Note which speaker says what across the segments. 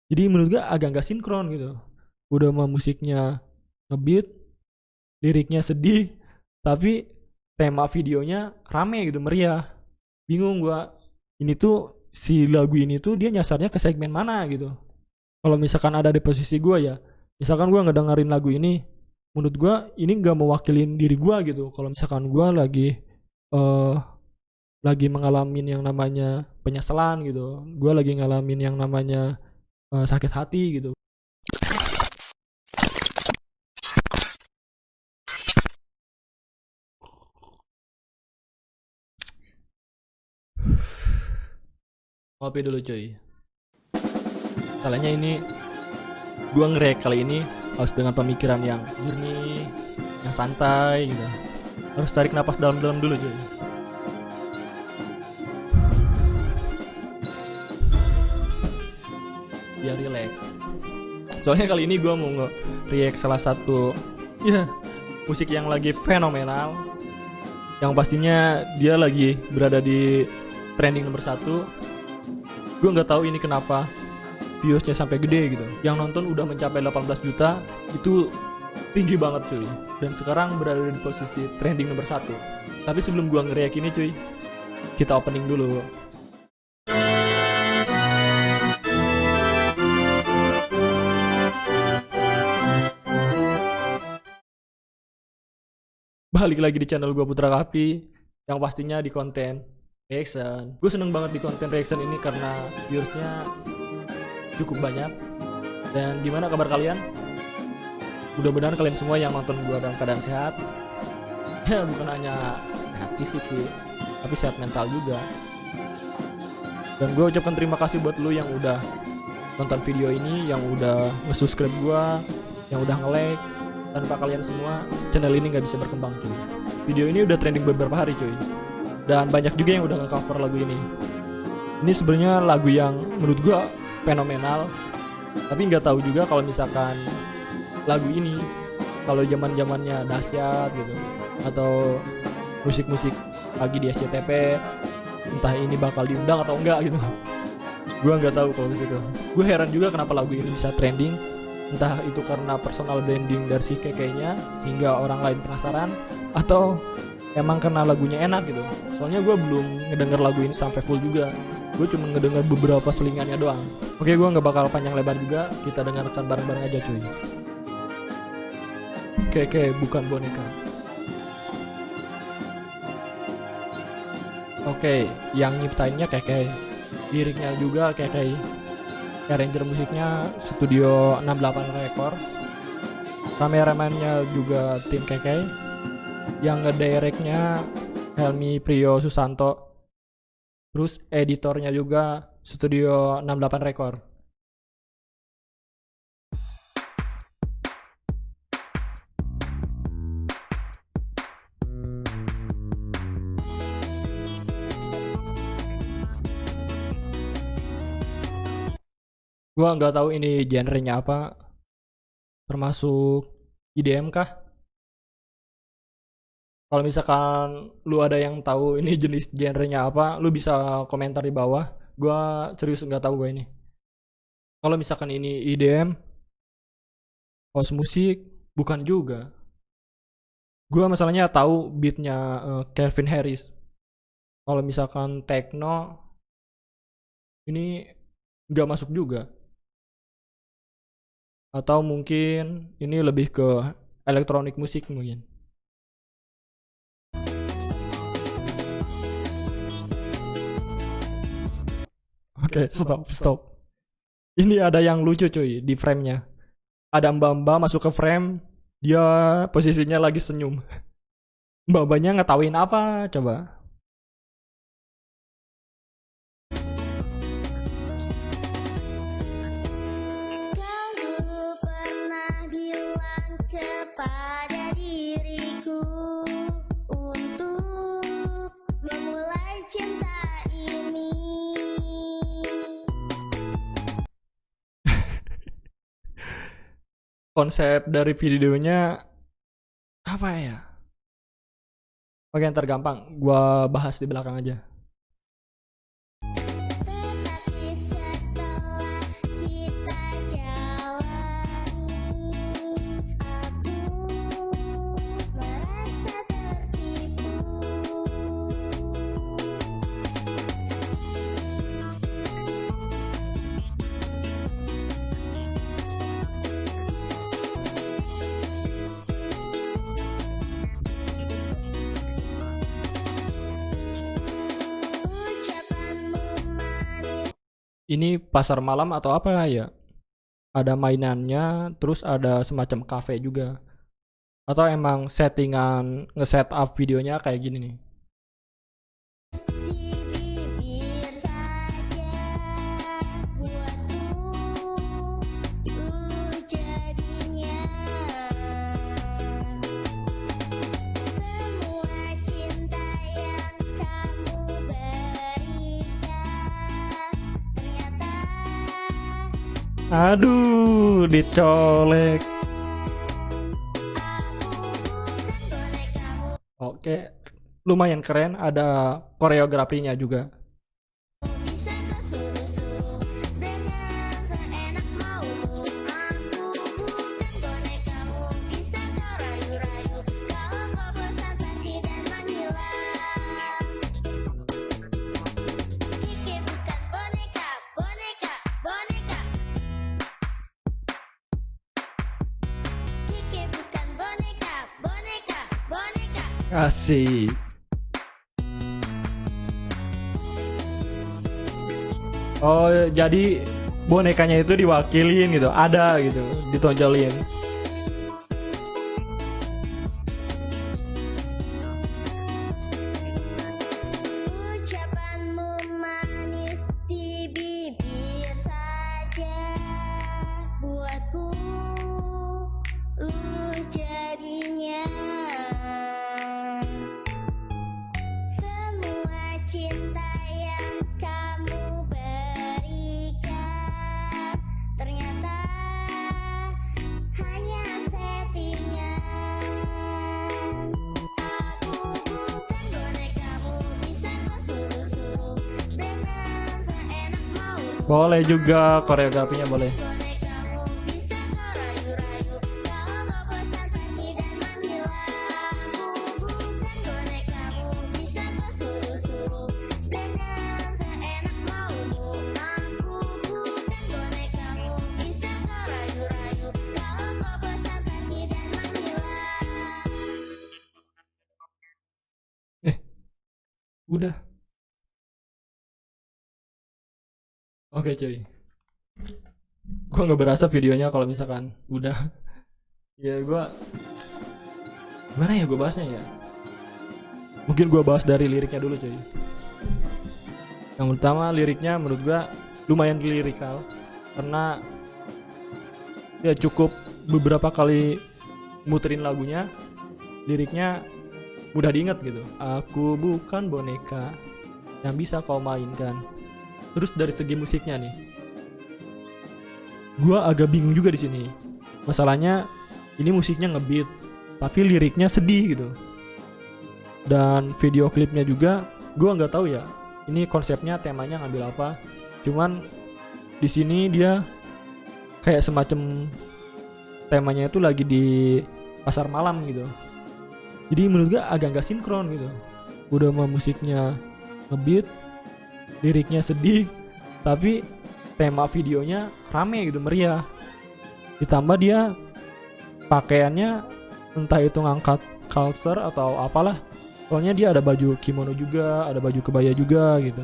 Speaker 1: Jadi menurut gue agak nggak sinkron gitu. Udah mah musiknya ngebeat, liriknya sedih, tapi tema videonya rame gitu, meriah. Bingung gua. Ini tuh si lagu ini tuh dia nyasarnya ke segmen mana gitu. Kalau misalkan ada di posisi gua ya, misalkan gua ngedengerin lagu ini, menurut gua ini nggak mewakilin diri gua gitu. Kalau misalkan gua eh lagi mengalami yang namanya penyesalan gitu, gua lagi ngalamin yang namanya sakit hati gitu. Kopi dulu cuy. Salahnya ini gua nge-react kali ini harus dengan pemikiran yang jernih, yang santai gitu. Harus tarik napas dalam-dalam dulu cuy. Biar relax. Soalnya kali ini gue mau nge-react salah satu ya musik yang lagi fenomenal, yang pastinya dia lagi berada di trending nomor 1. Gue nggak tahu ini kenapa viewsnya sampai gede gitu. Yang nonton udah mencapai 18 juta, itu tinggi banget cuy. Dan sekarang berada di posisi trending nomor 1. Tapi sebelum gue nge-react ini cuy, kita opening dulu. Balik lagi di channel gue Putra Kapi, yang pastinya di konten reaction. Gue seneng banget di konten reaction ini karena viewersnya cukup banyak. Dan gimana kabar kalian? Mudah-mudahan kalian semua yang nonton gue dalam keadaan sehat. Ya bukan hanya sehat fisik sih, tapi sehat mental juga. Dan gue ucapkan terima kasih buat lu yang udah nonton video ini, yang udah nge-subscribe gue, yang udah nge-like. Tanpa kalian semua, channel ini nggak bisa berkembang cuy. Video ini udah trending beberapa hari cuy. Dan banyak juga yang udah nge-cover lagu ini. Ini sebenarnya lagu yang menurut gua fenomenal. Tapi nggak tahu juga kalau misalkan lagu ini kalau zaman-zamannya dahsyat gitu, atau musik-musik lagi di SCTV, entah ini bakal diundang atau enggak gitu. Gua nggak tahu kalau disitu. Gue heran juga kenapa lagu ini bisa trending. Entah itu karena personal branding dari si Keke-nya hingga orang lain penasaran, atau emang karena lagunya enak gitu. Soalnya gue belum ngedenger lagu ini sampai full juga. Gue cuma ngedenger beberapa selingannya doang. Oke, gue nggak bakal panjang lebar juga. Kita dengarkan bareng-bareng aja cuy. Keke bukan boneka. Oke, yang nyiptainnya Keke, liriknya juga Keke. Arranger musiknya Studio 68 Record. Kameramannya juga tim KK. Yang ngedirectnya Helmi Priyo Susanto. Terus editornya juga Studio 68 Record. Gua nggak tahu ini genrenya apa, termasuk IDM kah? Kalau misalkan lu ada yang tahu ini jenis genrenya apa, lu bisa komentar di bawah. Gua serius nggak tahu gue ini. Kalau misalkan ini IDM, house musik, bukan juga. Gua masalahnya tahu beatnya Calvin Harris. Kalau misalkan techno, ini nggak masuk juga. Atau mungkin ini lebih ke elektronik musik mungkin. Oke, stop. Ini ada yang lucu cuy di frame-nya. Ada mbak-mbak masuk ke frame, dia posisinya lagi senyum. Mbak-mbaknya ngetawain apa coba?
Speaker 2: Kau dulu pernah bilang kepada diriku untuk memulai cinta ini.
Speaker 1: Konsep dari videonya apa ya? Oke, ntar gampang. Gua bahas di belakang aja.
Speaker 2: Tetapi setelah kita
Speaker 1: ini pasar malam atau apa ya? Ada mainannya, terus ada semacam cafe juga. Atau emang settingan nge-set up videonya kayak gini nih.
Speaker 2: Di bibir saja buatku lulu jadinya. Semua cinta yang kamu berikan ternyata
Speaker 1: Aduh, dicolek.
Speaker 2: aku bukan bonekamu.
Speaker 1: Oke, lumayan keren, ada koreografinya juga.
Speaker 2: Bisa kau suruh-suruh dengan seenak maumu. Aku bukan bonekamu. Bisa kau rayu-rayu kalau kau bosan pergi dan menghilang. Kiki bukan boneka, boneka, boneka. Kiki bukan boneka, boneka, boneka.
Speaker 1: Asik. Oh, jadi bonekanya itu diwakilin gitu, ada gitu, ditonjolin.
Speaker 2: Ucapanmu manis di bibir saja buatku luluh jadinya. Semua cinta yang kamu berikan ternyata hanya settingan. Aku bukan bonekamu. Bisa kau suruh-suruh dengan seenak maumu.
Speaker 1: Boleh juga koreografinya boleh.
Speaker 2: Bonekamu bisa kau rayu-rayu kalau kau bosan pergi dan menghilang. Aku bukan bonekamu. Bisa kau suruh-suruh dengan seenak maumu. Aku bukan bonekamu. Bisa kau rayu-rayu kalau kau bosan pergi dan menghilang.
Speaker 1: Udah. Oke cuy. Gua nggak berasa videonya kalau misalkan udah. Ya gua gimana ya gua bahasnya ya? Mungkin gua bahas dari liriknya dulu cuy. Yang pertama liriknya menurut gua lumayan lirikal karena ya cukup beberapa kali muterin lagunya, liriknya mudah diingat gitu. Aku bukan boneka yang bisa kau mainkan. Terus dari segi musiknya nih, gua agak bingung juga di sini. Masalahnya ini musiknya ngebeat, tapi liriknya sedih gitu. Dan video klipnya juga, gua nggak tahu ya. Ini konsepnya, temanya ngambil apa? Cuman di sini dia kayak semacam temanya itu lagi di pasar malam gitu. Jadi menurut gue agak gak sinkron gitu. Udah mah musiknya ngebeat, liriknya sedih, tapi tema videonya rame gitu, meriah. Ditambah dia pakaiannya entah itu ngangkat culture atau apalah. Soalnya dia ada baju kimono juga, ada baju kebaya juga gitu.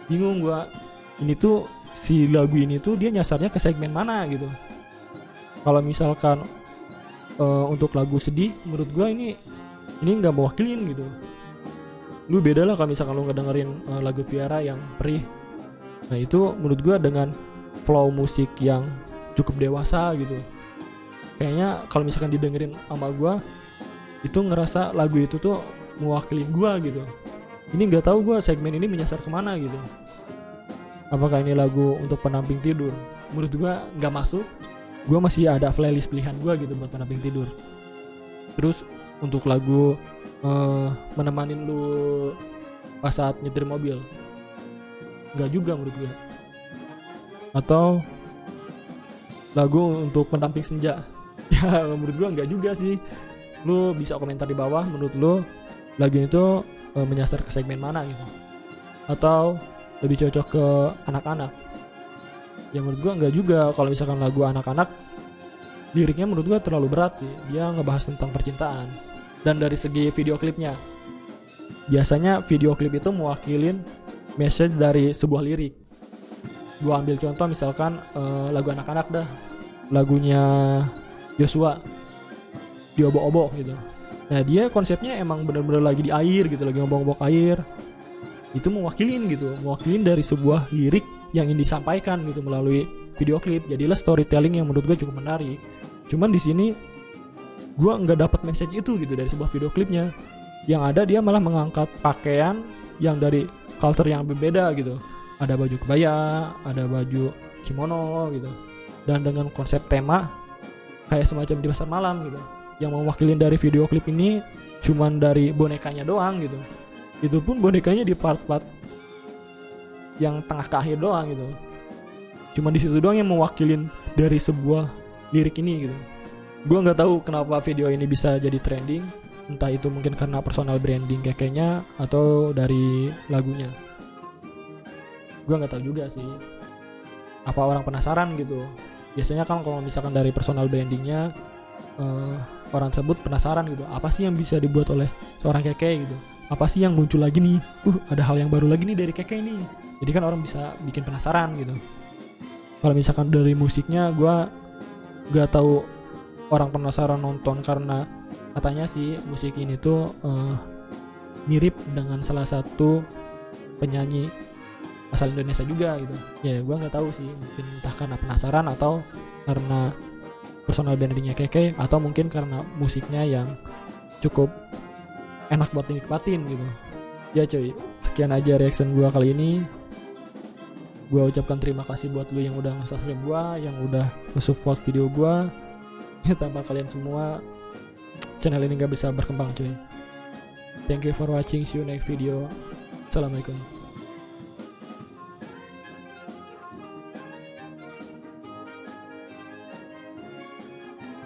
Speaker 1: Bingung gua. Ini tuh si lagu ini tuh dia nyasarnya ke segmen mana gitu. Kalau misalkan untuk lagu sedih, menurut gua ini nggak mewakilin gitu. Lu beda lah kalau misalkan lu ngedengerin lagu Viara yang perih. Nah itu menurut gua dengan flow musik yang cukup dewasa gitu. Kayaknya kalau misalkan didengerin sama gua, itu ngerasa lagu itu tuh mewakilin gua gitu. Ini nggak tahu gua segmen ini menyasar kemana gitu. Apakah ini lagu untuk penamping tidur? Menurut gua nggak masuk. Gue masih ada playlist pilihan gue gitu buat penamping tidur. Terus untuk lagu menemanin lu pas saat nyetir mobil, nggak juga menurut gue. Atau lagu untuk pendamping senja, ya menurut gue nggak juga sih. Lu bisa komentar di bawah menurut lu lagu itu menyasar ke segmen mana gitu. Atau lebih cocok ke anak-anak. Ya menurut gua enggak juga. Kalau misalkan lagu anak-anak, liriknya menurut gua terlalu berat sih. Dia ngebahas tentang percintaan. Dan dari segi video klipnya, biasanya video klip itu mewakilin message dari sebuah lirik. Gua ambil contoh misalkan lagu anak-anak dah, lagunya Joshua, diobok-obok gitu. Nah dia konsepnya emang bener-bener lagi di air gitu, lagi ngobok-ngobok air. Itu mewakilin dari sebuah lirik yang ingin disampaikan gitu melalui video klip. Jadilah storytelling yang menurut gue cukup menarik. Cuman di sini gue nggak dapat message itu gitu dari sebuah video klipnya. Yang ada dia malah mengangkat pakaian yang dari culture yang berbeda gitu. Ada baju kebaya, ada baju kimono gitu. Dan dengan konsep tema kayak semacam di pasar malam gitu. Yang mewakilin dari video klip ini cuman dari bonekanya doang gitu. Itu pun bonekanya di part-part yang tengah ke akhir doang gitu. Cuma di situ doang yang mewakilin dari sebuah lirik ini gitu. Gue nggak tahu kenapa video ini bisa jadi trending. Entah itu mungkin karena personal branding kekenya atau dari lagunya. Gue nggak tahu juga sih. Apa orang penasaran gitu. Biasanya kan kalau misalkan dari personal brandingnya orang tersebut penasaran gitu. Apa sih yang bisa dibuat oleh seorang keke gitu. Apa sih yang muncul lagi nih? Ada hal yang baru lagi nih dari keke ini. Jadi kan orang bisa bikin penasaran gitu. Kalau misalkan dari musiknya gue gak tahu orang penasaran nonton karena katanya sih musik ini tuh mirip dengan salah satu penyanyi asal Indonesia juga gitu. Ya gue nggak tahu sih, mungkin entah karena penasaran atau karena personal brandingnya keke atau mungkin karena musiknya yang cukup enak buat dinikmatin gitu. Ya cuy, sekian aja reaction gue kali ini. Gue ucapkan terima kasih buat lu yang udah nge-subscribe gue, yang udah nge-support video gue. Ya tanpa kalian semua channel ini gak bisa berkembang cuy. Thank you for watching, see you next video. Assalamualaikum.